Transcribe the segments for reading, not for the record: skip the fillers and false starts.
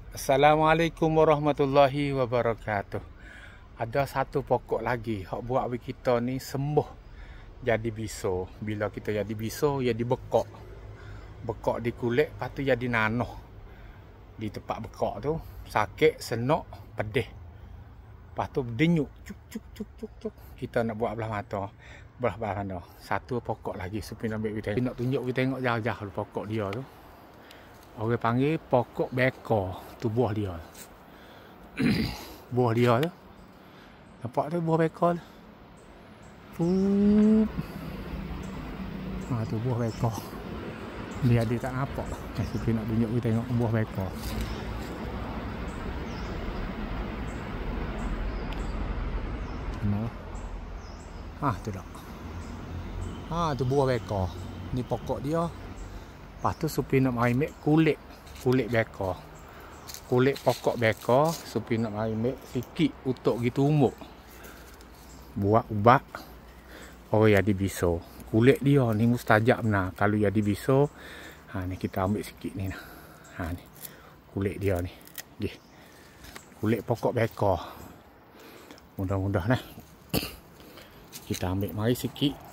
Assalamualaikum warahmatullahi wabarakatuh. Ada satu pokok lagi hak buat bagi kita ni sembuh jadi biso. Bila kita jadi biso, jadi bekak. Bekak di kulit, lepas tu jadi nanoh. Di tempat bekak tu, sakit, senok, pedih. Lepas tu denyuk, cuk cuk cuk cuk cuk. Kita nak buat belah mata. Belah mana? Satu pokok lagi supaya nak ambil kita tengok. Nak tunjuk kita tengok jauh-jauh pokok dia tu. Orang panggil pokok beka. Tu buah dia. Buah dia tu. Nampak tu buah beka tu. Tu buah beka. Dia tak nampak. Tapi nak tunjuk kita tengok buah beka. Tu dah. Tu buah beka. Ni pokok dia. Lepas tu supaya nak main kulit beka. Kulit pokok beka supaya nak main sikit untuk gitu umuk. Buat ubat. Jadi biso. Kulit dia ni mustajab benar. Kalau jadi biso, ni kita ambil sikit ni nah. Ni. Kulit dia ni. Kulit pokok beka. Mudah-mudah nah. Kita ambil mari sikit.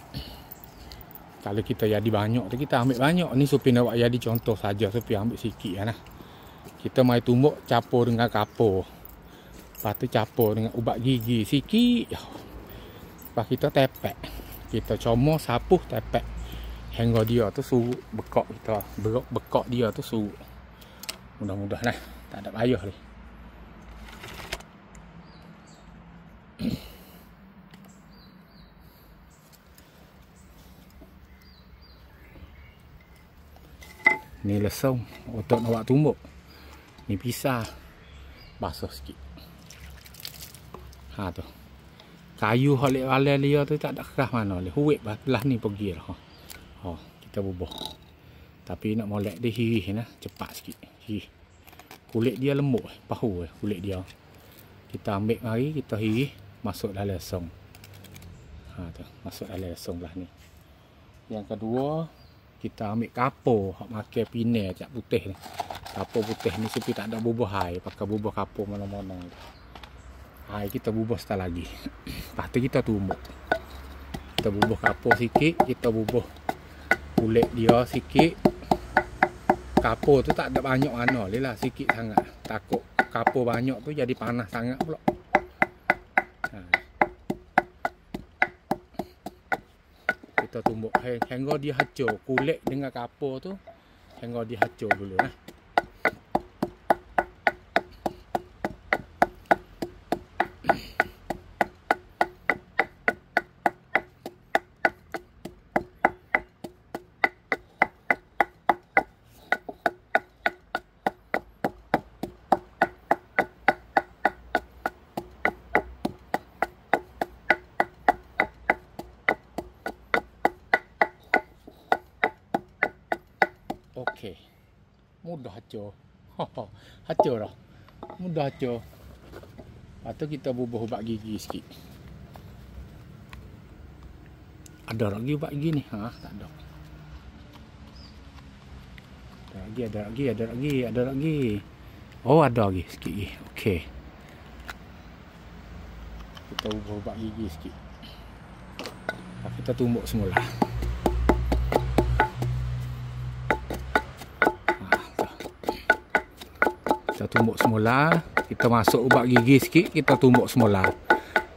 Kalau kita jadi banyak tu kita ambil banyak ni supaya nak jadi contoh saja supaya ambil sikit nah. Kita mai tumbuk campur dengan kapur. Lepas tu campur dengan ubat gigi sikit. Lepas kita tepek. Kita comot sapuh tepek. Hingga dia tu surut bekak kita. Bekak dia tu surut. Mudah-mudah nah. Tak ada payah ni. Ni lesung untuk nak buat tumbuk. Ni pisah. Basuh sikit. Tu. Kayu hak lek dia tu tak ada keras mana le. Huik belah ni pergi lah. Kita bubuh. Tapi nak molek dia hirih nah, cepat sikit. Kulit dia lembut, pahu kulit dia. Kita ambil mari, kita hirih masuk dalam lesung. Tu, masuk dalam lesung belah ni. Yang kedua, kita ambil kapur hak makan pinai cak putih ni. Kapur putih ni supaya tak ada bubuh air, pakai bubuh kapur mana-mana. Air kita bubuh sekali lagi. Lepas tu kita tumbuk. Kita bubuh kapur sikit, kita bubuh kulit dia sikit. Kapur tu tak ada banyak mana lah, sikit sangat. Takut kapur banyak tu jadi panas sangat pula. Kita tumbuk hingga dia hancur. Kulit dengan kapur tu hingga dia hancur dulu nah. Okey. Mudah hancur. Hancur dah. Mudah hancur. Lepas tu kita bubuh ubat gigi sikit. Ada lagi ubat gigi ni? Tak ada. Ada lagi. Oh, ada lagi sikit lagi. Okey. Kita bubuh ubat gigi sikit. Lepas kita tumbuk semula. Kita tumbuk semula, kita masuk ubat gigi sikit, kita tumbuk semula.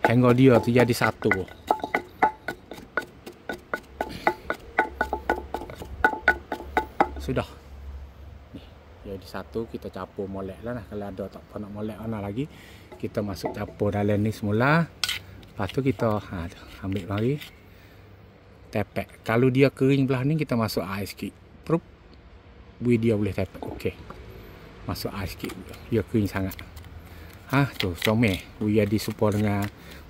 Hingga dia tu jadi satu. Sudah. Ni, jadi satu, kita campur molek lah nah. Kalau ada tak apa nak molek mana lagi, kita masuk campur dalam ni semula. Lepas tu kita ambil mari. Tepek. Kalau dia kering belah ni, kita masuk air sikit. Prup. Bui dia boleh tepek. Okey. Masuk air sikit. Dia kering sangat. Tu comel. Dia disupport dengan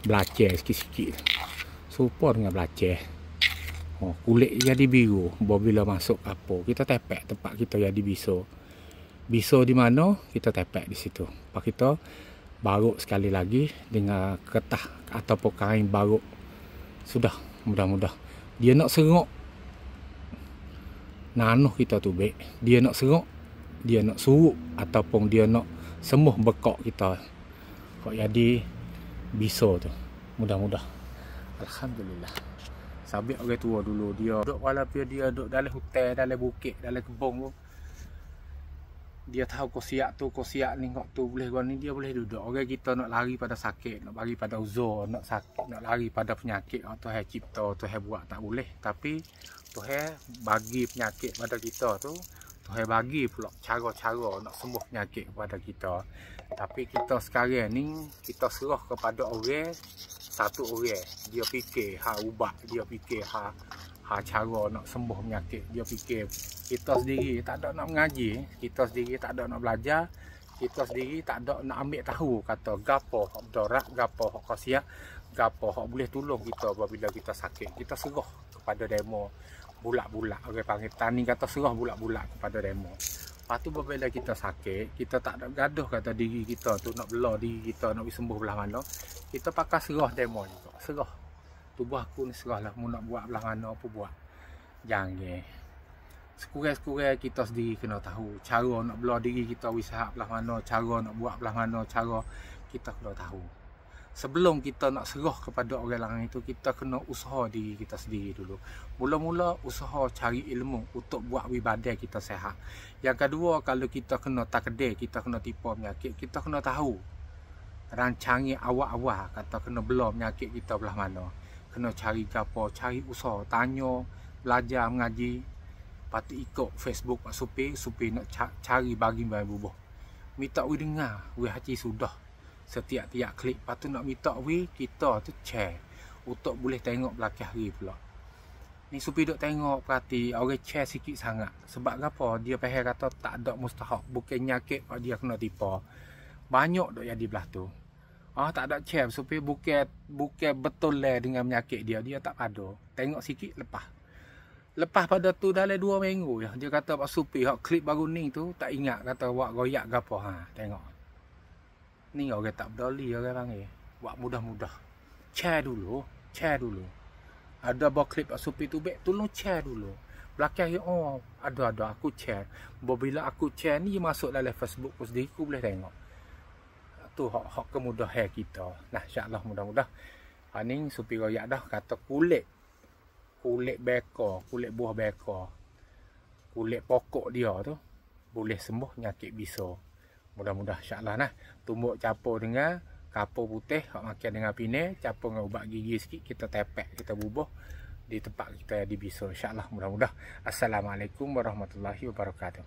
belacan sikit-sikit. Support dengan belacan. Kulit jadi biru. Bila masuk kapur, kita tepek tempat kita jadi biso. Biso di mana, kita tepek di situ. Lepas kita baruk sekali lagi dengan kertas ataupun kain baruk. Sudah. Mudah-mudah. Dia nak serok nanuh kita tu baik. Dia nak serok, dia nak surup ataupun dia nak sembuh bekok kita. Kok jadi biso tu. Mudah-mudah. Alhamdulillah. Sabit orang tua dulu dia duduk walaupun dia duduk dalam hutan, dalam bukit, dalam kebun tu. Dia tahu kosiak ni kok tu boleh gua ni dia boleh duduk. Orang kita nak lari pada sakit, nak lari pada uzur, nak sakit, nak lari pada penyakit. Tuhan cipta, Tuhan buat tak boleh. Tapi Tuhan bagi penyakit pada kita tu, Tuhan bagi pula cara-cara nak sembuh penyakit kepada kita. Tapi kita sekarang ni kita serah kepada orang satu orang. Dia fikir ubat, dia fikir cara nak sembuh penyakit. Dia fikir kita sendiri tak ada nak mengaji, kita sendiri tak ada nak belajar, kita sendiri tak ada nak ambil tahu kata gapo hak bedorak, gapo hak khasiat, gapo hak boleh tolong kita apabila kita sakit. Kita serah kepada demo bulak-bulak. Orang panggil tani kata serah bulak-bulak kepada demo. Lepas tu apabila kita sakit, kita tak ada gaduh kata diri kita tu nak belah diri kita nak sembuh belah mana. Kita pakai serah demo juga. Serah. Tubuh aku ni serahlah mu nak buat belah mana apa buat. Jangan. Sekurang-sekurang kita sendiri kena tahu cara nak belah diri kita usaha belah mana, cara nak buat belah mana, cara kita kena tahu. Sebelum kita nak serah kepada orang lain itu, kita kena usaha diri kita sendiri dulu. Mula-mula usaha cari ilmu untuk buat ibadah kita sihat. Yang kedua, kalau kita kena takdir, kita kena tipu penyakit, kita kena tahu rancangan awal-awal kata kena belah penyakit kita belah mana. Kena cari gapo, cari usaha, tanya, belajar, mengaji. Lepas tu ikut Facebook Pak Supi nak cari bagi bubuh. Minta we dengar, we haji sudah. Setiap-tiap klik. Lepas tu nak minta we, kita tu share. Untuk boleh tengok belakang hari pula. Ni Supi duk tengok perhati, orang share sikit sangat. Sebab apa? Dia faham kata tak ada mustahak. Bukan nyakit dia kena tipu. Banyak duk jadi belah tu. Tak ada share supaya bukan betul lah dengan penyakit dia tak ada. Tengok sikit lepas pada tu dalam 2 minggu ya. Dia kata Pak Supi hak klip baru ni tu tak ingat kata buat goyak gapo tengok. Ni orang tak peduli orang panggil. Buat mudah-mudah. Share dulu. Ada buat klip Pak Supi tu tolong share dulu. Belakang ada aku share. Bila aku share ni masuk dalam Facebook aku sendiri aku boleh tengok. Tu hak kemudahan kita. Nah, insya-Allah mudah-mudah. Ni Supi royak dah kata kulit beka, kulit buah beka, kulit pokok dia tu boleh sembuh penyakit biso. Mudah-mudah insya-Allah nah. Tumbuk capur dengan kapur putih hak makan dengan pinai, capur dengan ubat gigi sikit, kita tepek, kita bubuh di tempat kita di biso. Insya-Allah mudah-mudah. Assalamualaikum warahmatullahi wabarakatuh.